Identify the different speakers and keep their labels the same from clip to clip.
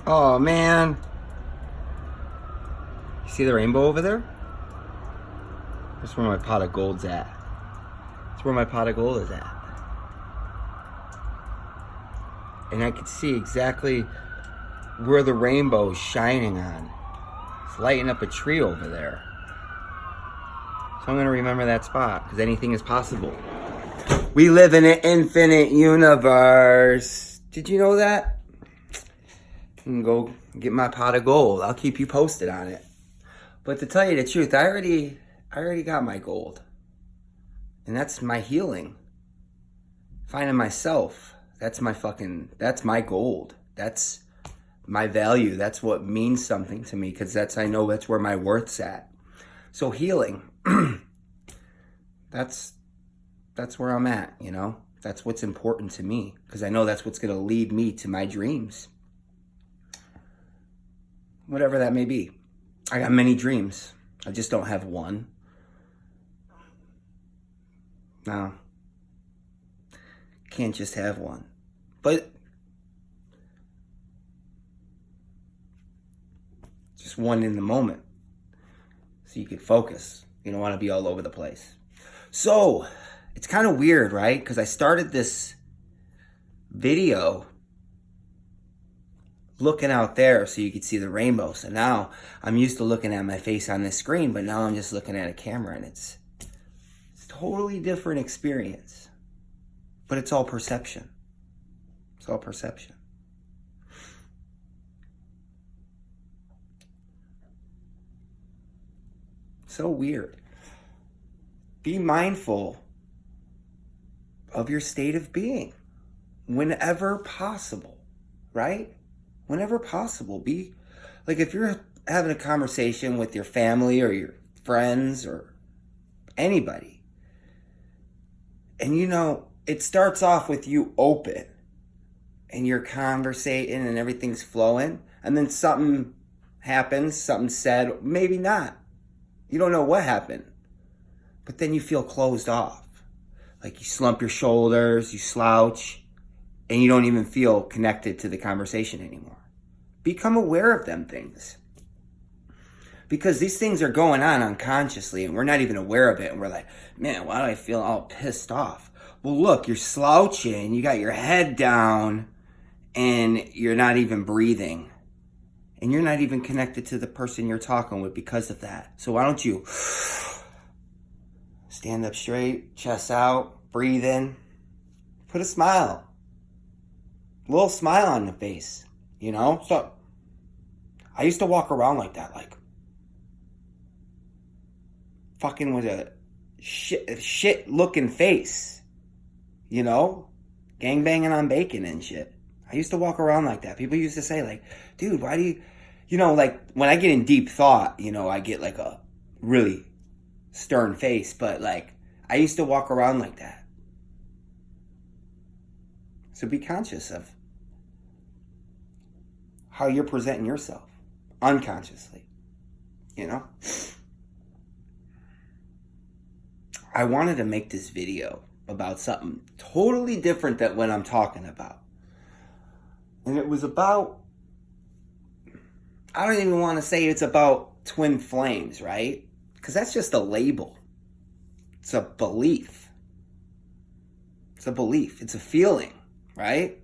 Speaker 1: Oh man. You see the rainbow over there? That's where my pot of gold's at. That's where my pot of gold is at. And I can see exactly where the rainbow is shining on. It's lighting up a tree over there. So I'm going to remember that spot because anything is possible. We live in an infinite universe. Did you know that? I can go get my pot of gold. I'll keep you posted on it. But to tell you the truth, I already got my gold. And that's my healing. Finding myself. That's my gold. That's my value. That's what means something to me because I know that's where my worth's at. So healing. That's where I'm at, you know? That's what's important to me because I know that's what's going to lead me to my dreams. Whatever that may be. I got many dreams. I just don't have one. No. Can't just have one. But just one in the moment. So you can focus. You don't want to be all over the place. So, it's kind of weird, right? Because I started this video looking out there so you could see the rainbow. So now I'm used to looking at my face on this screen, but now I'm just looking at a camera and it's a totally different experience. But it's all perception. It's all perception. So weird. Be mindful of your state of being whenever possible, right? Whenever possible. Be like if you're having a conversation with your family or your friends or anybody, and you know, it starts off with you open and you're conversating and everything's flowing, and then something happens, something said, maybe not. You don't know what happened. But then you feel closed off. Like you slump your shoulders, you slouch, and you don't even feel connected to the conversation anymore. Become aware of them things. Because these things are going on unconsciously and we're not even aware of it. And we're like, man, why do I feel all pissed off? Well, look, you're slouching, you got your head down, and you're not even breathing. And you're not even connected to the person you're talking with because of that. So why don't you stand up straight, chest out, breathe in, put a smile. A little smile on the face, you know? So I used to walk around like that, like fucking with a shit looking face, you know? Gangbanging on bacon and shit. I used to walk around like that. People used to say like, dude, why do you know, like when I get in deep thought, you know, I get like a really stern face, but like I used to walk around like that. So be conscious of how you're presenting yourself unconsciously, you know? I wanted to make this video about something totally different than what I'm talking about. And it was about, I don't even want to say it's about twin flames, right? Because that's just a label. It's a belief. It's a belief. It's a feeling, right?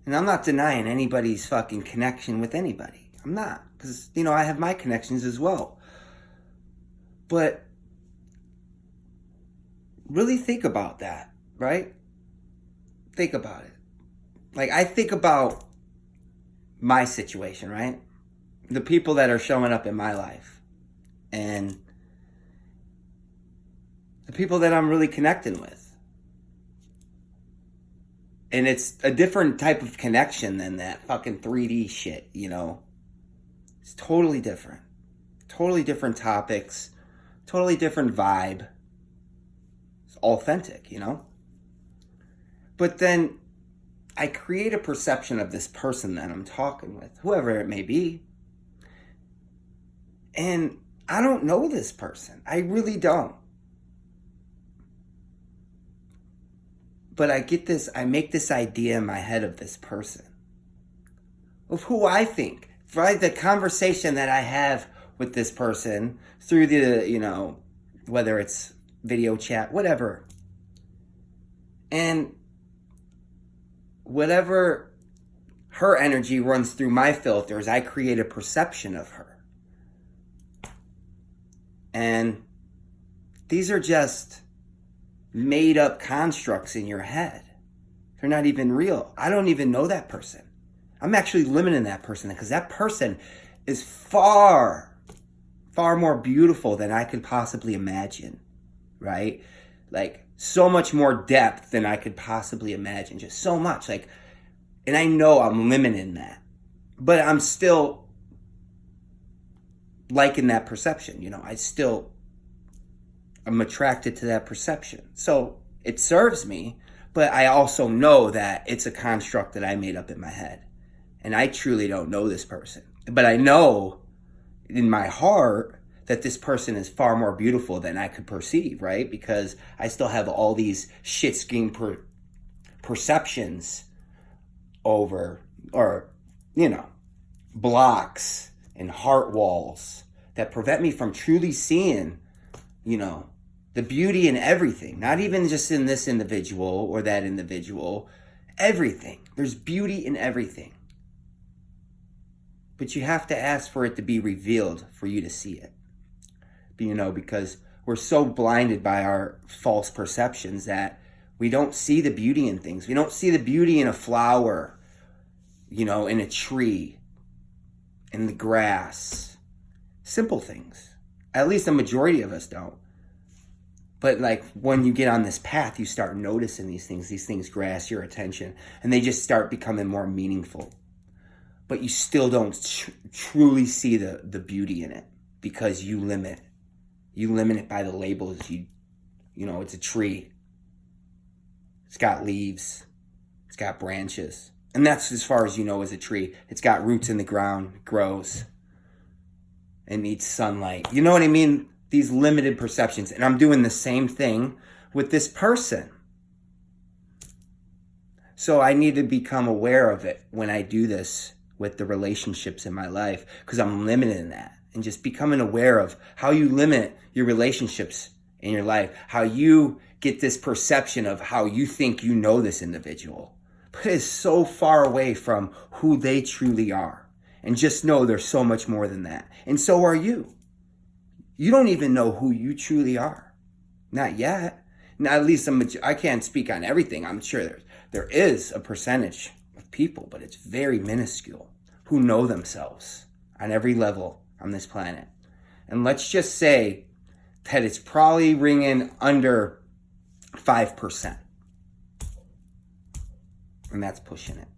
Speaker 1: And I'm not denying anybody's fucking connection with anybody. I'm not. Because, you know, I have my connections as well. But really think about that, right? Think about it. Like, I think about my situation, right? The people that are showing up in my life. And the people that I'm really connecting with. And it's a different type of connection than that fucking 3D shit, you know? It's totally different. Totally different topics. Totally different vibe. It's authentic, you know? But then I create a perception of this person that I'm talking with, whoever it may be. And I don't know this person. I really don't. But I make this idea in my head of this person. of who I think, right? The conversation that I have with this person through the, whether it's video chat, whatever. And whatever her energy runs through my filters, I create a perception of her. And these are just made up constructs in your head. They're not even real. I don't even know that person. I'm actually limiting that person because that person is far, far more beautiful than I could possibly imagine, right? Like so much more depth than I could possibly imagine, just so much. Like, and I know I'm limiting that, but I'm still liking that perception. I'm attracted to that perception. So it serves me, but I also know that it's a construct that I made up in my head. And I truly don't know this person. But I know in my heart that this person is far more beautiful than I could perceive, right? Because I still have all these shit scheme perceptions over, blocks and heart walls that prevent me from truly seeing, the beauty in everything. Not even just in this individual or that individual. Everything. There's beauty in everything. But you have to ask for it to be revealed for you to see it. Because we're so blinded by our false perceptions that we don't see the beauty in things. We don't see the beauty in a flower, in a tree, in the grass. Simple things. At least the majority of us don't. But like when you get on this path, you start noticing these things grasp your attention and they just start becoming more meaningful. But you still don't truly see the beauty in it because you limit it by the labels. It's a tree. It's got leaves. It's got branches. And that's as far as as a tree. It's got roots in the ground, it grows. It needs sunlight. You know what I mean? These limited perceptions. And I'm doing the same thing with this person. So I need to become aware of it when I do this with the relationships in my life, because I'm limiting that. And just becoming aware of how you limit your relationships in your life, how you get this perception of how you think you know this individual, but it's so far away from who they truly are. And just know there's so much more than that. And so are you. You don't even know who you truly are. Not yet. Now, at least I can't speak on everything. I'm sure there is a percentage of people, but it's very minuscule, who know themselves on every level on this planet. And let's just say that it's probably ringing under 5%. And that's pushing it.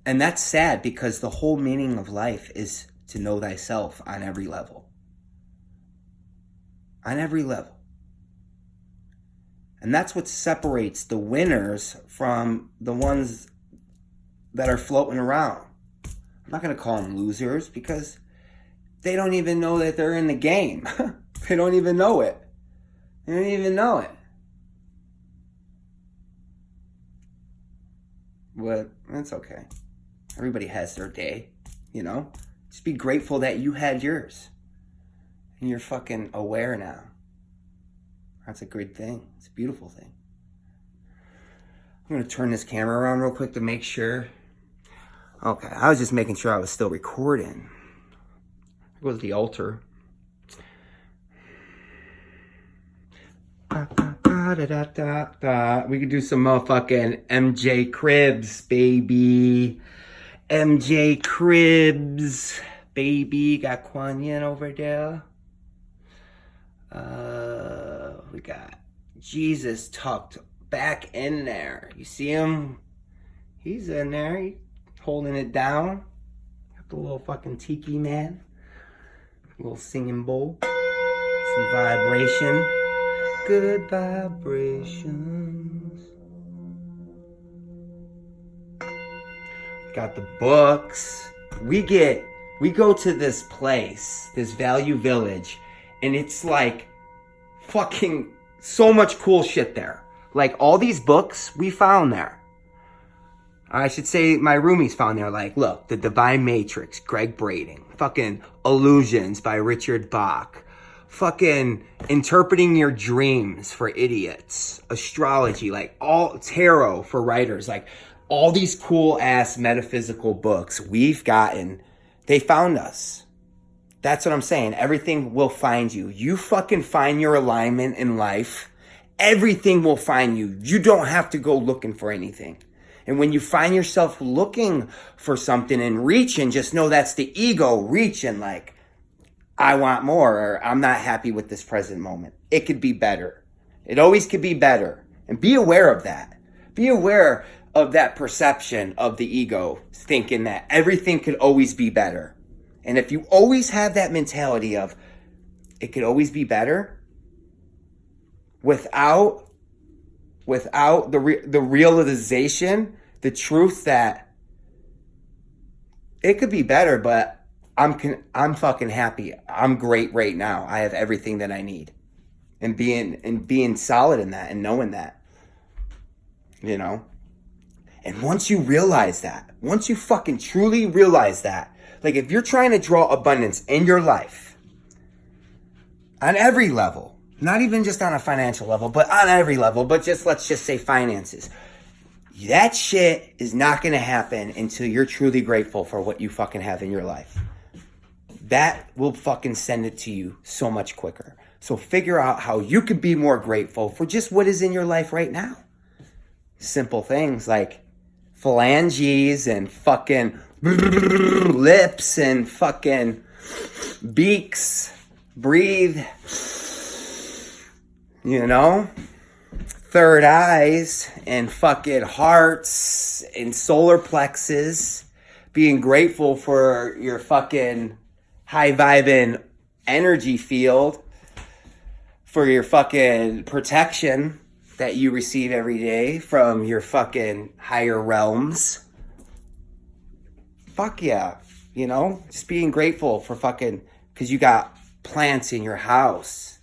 Speaker 1: And that's sad because the whole meaning of life is to know thyself on every level. On every level. And that's what separates the winners from the ones that are floating around. I'm not going to call them losers because they don't even know that they're in the game. They don't even know it. They don't even know it. But that's okay. Everybody has their day, Just be grateful that you had yours. And you're fucking aware now. That's a good thing. It's a beautiful thing. I'm going to turn this camera around real quick to make sure. Okay, I was just making sure I was still recording. There goes the altar. We could do some motherfucking MJ Cribs, baby. MJ Cribs, baby. Got Kuan Yin over there. We got Jesus tucked back in there. You see him? He's in there. He's holding it down. Got the little fucking tiki man. Little singing bowl. Some vibration. Good vibrations. Got the books. We go to this place, this Value Village, and it's like fucking so much cool shit there. Like all these books we found there. I should say my roomies found there, like, look, The Divine Matrix, Greg Brading, fucking Illusions by Richard Bach, fucking Interpreting Your Dreams for Idiots, astrology, like all tarot for writers, like all these cool ass metaphysical books we've gotten, they found us. That's what I'm saying. Everything will find you. You fucking find your alignment in life. Everything will find you. You don't have to go looking for anything. And when you find yourself looking for something and reaching, just know that's the ego reaching, like, I want more, or I'm not happy with this present moment. It could be better. It always could be better. And be aware of that. Be aware of that perception of the ego, thinking that everything could always be better. And if you always have that mentality of it could always be better, without the realization, the truth that it could be better, but I'm fucking happy. I'm great right now. I have everything that I need. And being solid in that and knowing that, you know? And once you realize that, once you fucking truly realize that, like if you're trying to draw abundance in your life, on every level, not even just on a financial level, but on every level, but just let's just say finances, that shit is not going to happen until you're truly grateful for what you fucking have in your life. That will fucking send it to you so much quicker. So figure out how you could be more grateful for just what is in your life right now. Simple things like phalanges and fucking lips and fucking beaks. Breathe. You know? Third eyes and fucking hearts and solar plexus. Being grateful for your fucking high vibing energy field. For your fucking protection that you receive every day from your fucking higher realms. Fuck yeah. You know? Just being grateful for fucking, because you got plants in your house.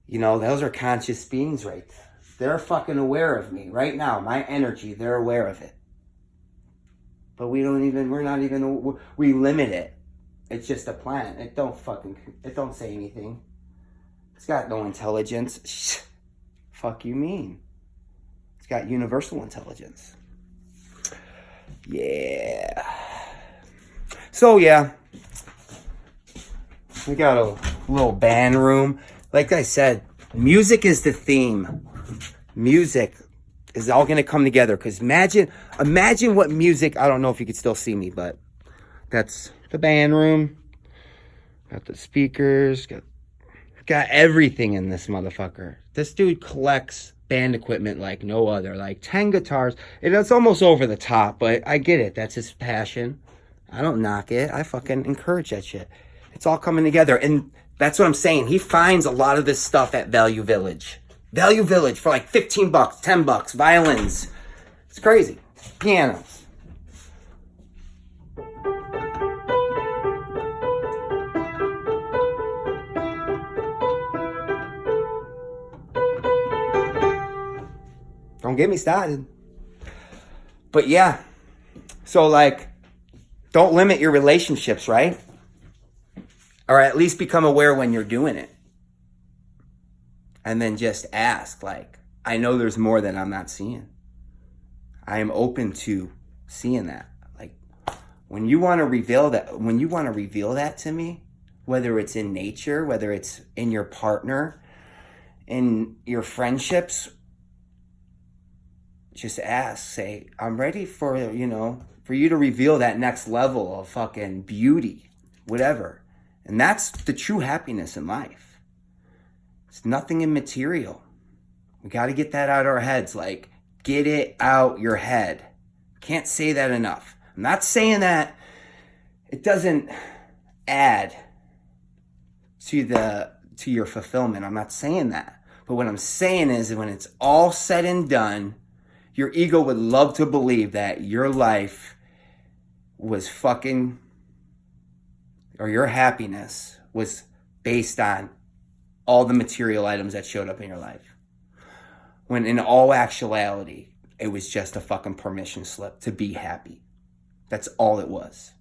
Speaker 1: You know, those are conscious beings right there. They're fucking aware of me right now. My energy, they're aware of it. But we limit it. It's just a plant. It don't say anything. It's got no intelligence. Fuck you mean? It's got universal intelligence. Yeah. So yeah. We got a little band room. Like I said, music is the theme. Music is all going to come together. Because imagine what music, I don't know if you could still see me, but that's the band room. Got the speakers, got everything in this motherfucker. This dude collects band equipment like no other. Like 10 guitars. And it's almost over the top, but I get it. That's his passion. I don't knock it. I fucking encourage that shit. It's all coming together. And that's what I'm saying. He finds a lot of this stuff at Value Village. Value Village for like $15, $10. Violins. It's crazy. Pianos. Don't get me started. But yeah. So like, don't limit your relationships, right? Or at least become aware when you're doing it. And then just ask, like, I know there's more that I'm not seeing. I am open to seeing that. Like, when you want to reveal that to me, whether it's in nature, whether it's in your partner, in your friendships, just ask, say, I'm ready for you to reveal that next level of fucking beauty, whatever. And that's the true happiness in life. It's nothing immaterial. We got to get that out of our heads. Like, get it out your head. Can't say that enough. I'm not saying that it doesn't add to your fulfillment. I'm not saying that. But what I'm saying is that when it's all said and done, your ego would love to believe that your life was fucking, or your happiness was based on all the material items that showed up in your life. When in all actuality, It was just a fucking permission slip to be happy. That's all it was.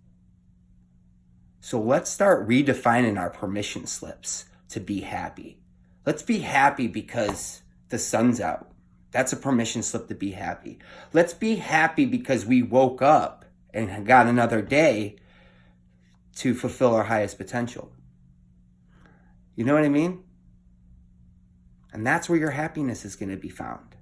Speaker 1: So let's start redefining our permission slips to be happy. Let's be happy because the sun's out. That's a permission slip to be happy. Let's be happy because we woke up and got another day to fulfill our highest potential. You know what I mean? And that's where your happiness is going to be found.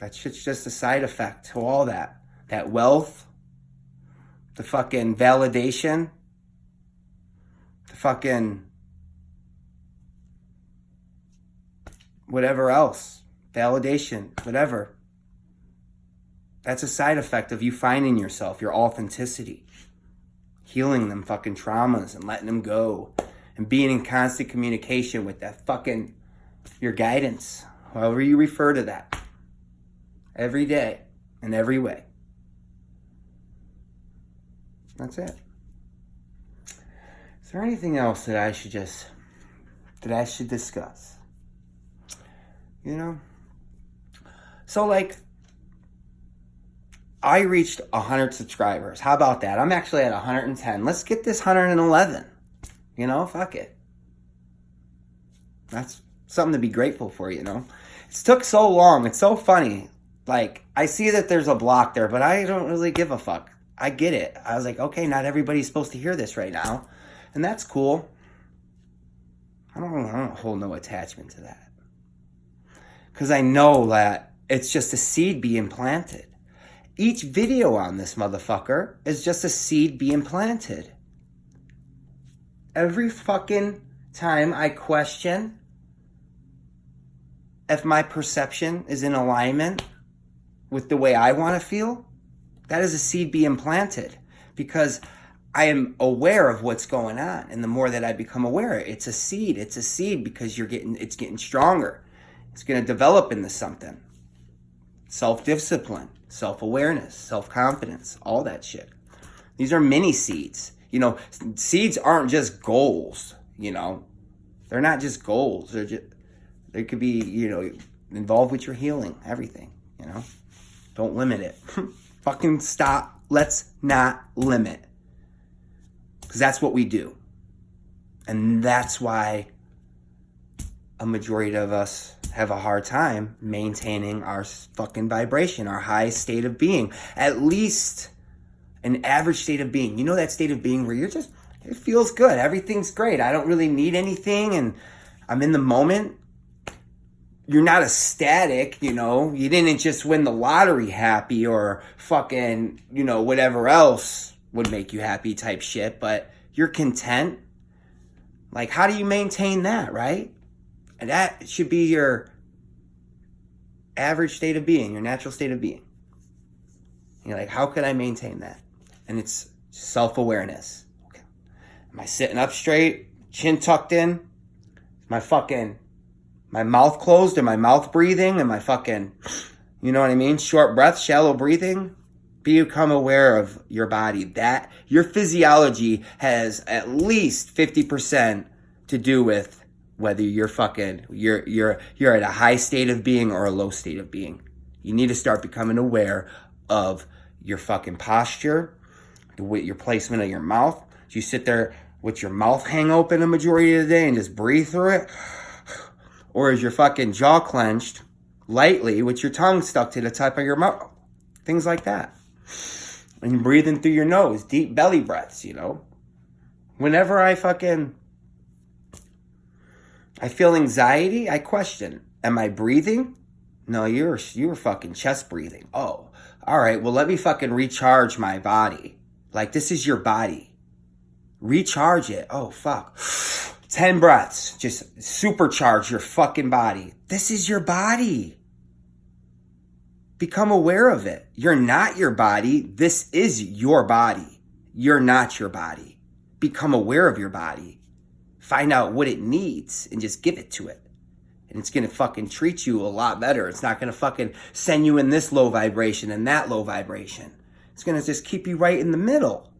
Speaker 1: That shit's just a side effect to all that. That wealth, the fucking validation, the fucking whatever else, validation, whatever. That's a side effect of you finding yourself, your authenticity, healing them fucking traumas and letting them go and being in constant communication with that fucking, your guidance, however you refer to that, every day in every way. That's it. Is there anything else that I should discuss? You know? So like, I reached 100 subscribers. How about that? I'm actually at 110. Let's get this 111. You know, fuck it. That's something to be grateful for, you know? It took so long. It's so funny. Like, I see that there's a block there, but I don't really give a fuck. I get it. I was like, okay, not everybody's supposed to hear this right now. And that's cool. I don't hold no attachment to that. Because I know that it's just a seed being planted. Each video on this motherfucker is just a seed being planted. Every fucking time I question if my perception is in alignment with the way I want to feel, that is a seed being planted, because I am aware of what's going on. And the more that I become aware, it's a seed. It's a seed because it's getting stronger. It's going to develop into something. Self-discipline, self-awareness, self-confidence, all that shit. These are mini seeds. You know, seeds aren't just goals, you know. They're not just goals. They could be, you know, involved with your healing, everything, you know. Don't limit it. Fucking stop. Let's not limit. Because that's what we do. And that's why a majority of us have a hard time maintaining our fucking vibration, our high state of being. At least an average state of being. You know that state of being where you're just, it feels good. Everything's great. I don't really need anything and I'm in the moment. You're not ecstatic, you know. You didn't just win the lottery happy or fucking, you know, whatever else would make you happy type shit, but you're content. Like, how do you maintain that, right? And that should be your average state of being, your natural state of being. You're like, how could I maintain that? And it's self-awareness. Okay. Am I sitting up straight, chin tucked in? My mouth closed? Am I mouth breathing? Am I fucking, you know what I mean? Short breath, shallow breathing. Become aware of your body. That your physiology has at least 50% to do with whether you're at a high state of being or a low state of being. You need to start becoming aware of your fucking posture, your placement of your mouth. Do you sit there with your mouth hang open a majority of the day and just breathe through it? Or is your fucking jaw clenched lightly with your tongue stuck to the top of your mouth? Things like that. And breathing through your nose, deep belly breaths, you know. Whenever I feel anxiety, I question, am I breathing? No, you were fucking chest breathing. Oh, all right, well, let me fucking recharge my body. Like, this is your body. Recharge it. Oh, fuck. 10 breaths. Just supercharge your fucking body. This is your body. Become aware of it. You're not your body. This is your body. You're not your body. Become aware of your body. Find out what it needs and just give it to it. And it's going to fucking treat you a lot better. It's not going to fucking send you in this low vibration and that low vibration. It's going to just keep you right in the middle.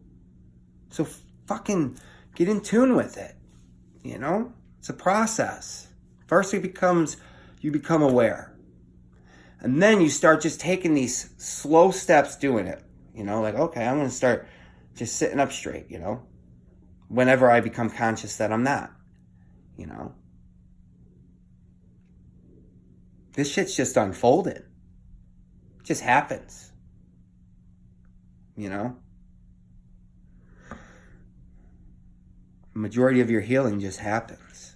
Speaker 1: So fucking get in tune with it. You know? It's a process. First you become aware. And then you start just taking these slow steps doing it. You know, like, okay, I'm going to start just sitting up straight, you know, whenever I become conscious that I'm not, you know. This shit's just unfolding. It just happens, you know. The majority of your healing just happens.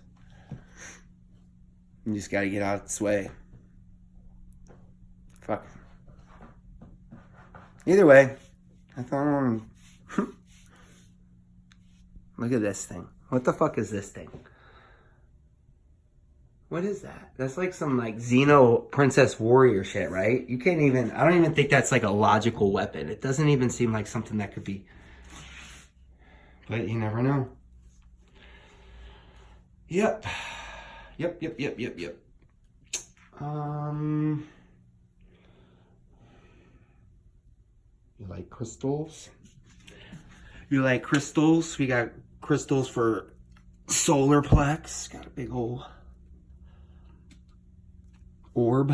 Speaker 1: You just got to get out of its way. Fuck. Either way, I thought, look at this thing. What the fuck is this thing? What is that? That's like some like Xeno Princess Warrior shit, right? You can't even, I don't even think that's like a logical weapon. It doesn't even seem like something that could be, but you never know. Yep. Yep. You like crystals? You like crystals? We got crystals for solar plex. Got a big old orb.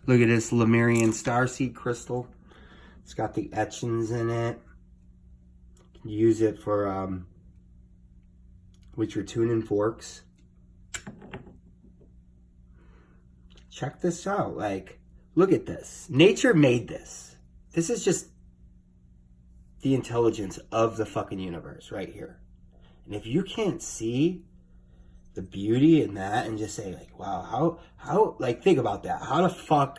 Speaker 1: Look at this Lemurian starseed crystal. It's got the etchings in it. You can use it for with your tuning forks. Check this out. Like, look at this. Nature made this. This is just the intelligence of the fucking universe right here. And if you can't see the beauty in that and just say, like, wow, how, like, think about that. How the fuck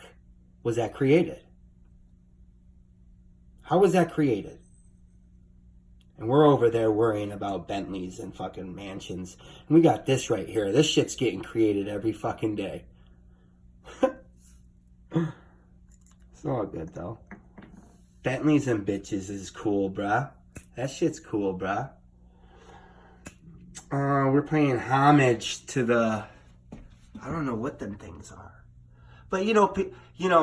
Speaker 1: was that created? How was that created? And we're over there worrying about Bentleys and fucking mansions. And we got this right here. This shit's getting created every fucking day. It's all good, though. Bentleys and bitches is cool, bruh. That shit's cool, bruh. We're paying homage to the, I don't know what them things are. But, you know,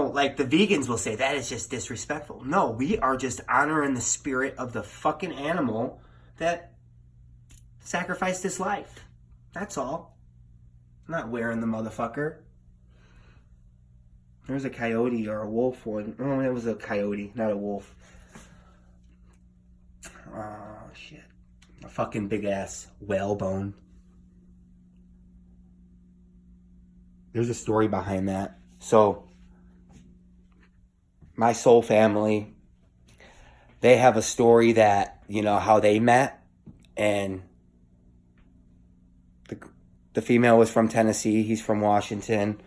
Speaker 1: like the vegans will say, that is just disrespectful. No, we are just honoring the spirit of the fucking animal that sacrificed his life. That's all. I'm not wearing the motherfucker. There's a coyote or a wolf one. Oh, it was a coyote, not a wolf. Oh, shit. A fucking big ass whalebone. There's a story behind that. So, my soul family, they have a story that, you know, how they met. And the female was from Tennessee. He's from Washington.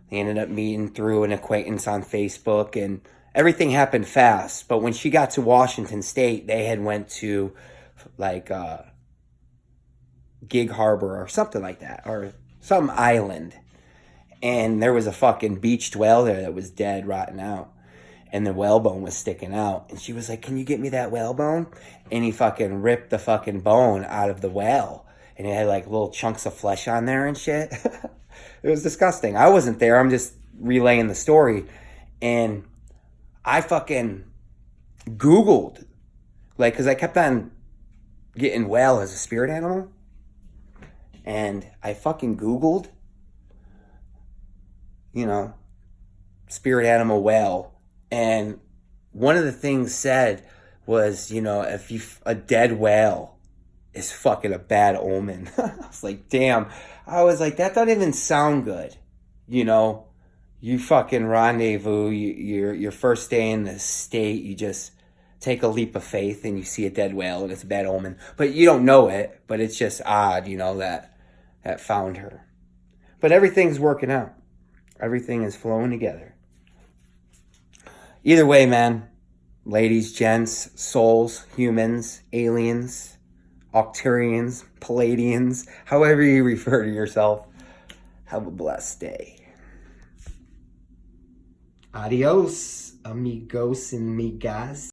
Speaker 1: They ended up meeting through an acquaintance on Facebook, and everything happened fast. But when she got to Washington State, they had went to like Gig Harbor or something like that, or some island. And there was a fucking beached whale there that was dead, rotten out. And the whalebone was sticking out. And she was like, can you get me that whalebone? And he fucking ripped the fucking bone out of the whale. And it had like little chunks of flesh on there and shit. It was disgusting. I wasn't there. I'm just relaying the story. And I fucking Googled. Like, because I kept on getting whale as a spirit animal. And I fucking Googled, you know, spirit animal whale. And one of the things said was, you know, if a dead whale is fucking a bad omen. I was like, damn. I was like, that doesn't even sound good. You know, you fucking rendezvous, your first day in the state, you just take a leap of faith and you see a dead whale and it's a bad omen. But you don't know it, but it's just odd, you know, that found her. But everything's working out. Everything is flowing together. Either way, man, ladies, gents, souls, humans, aliens, Octurians, Palladians, however you refer to yourself, have a blessed day. Adios, amigos and migas.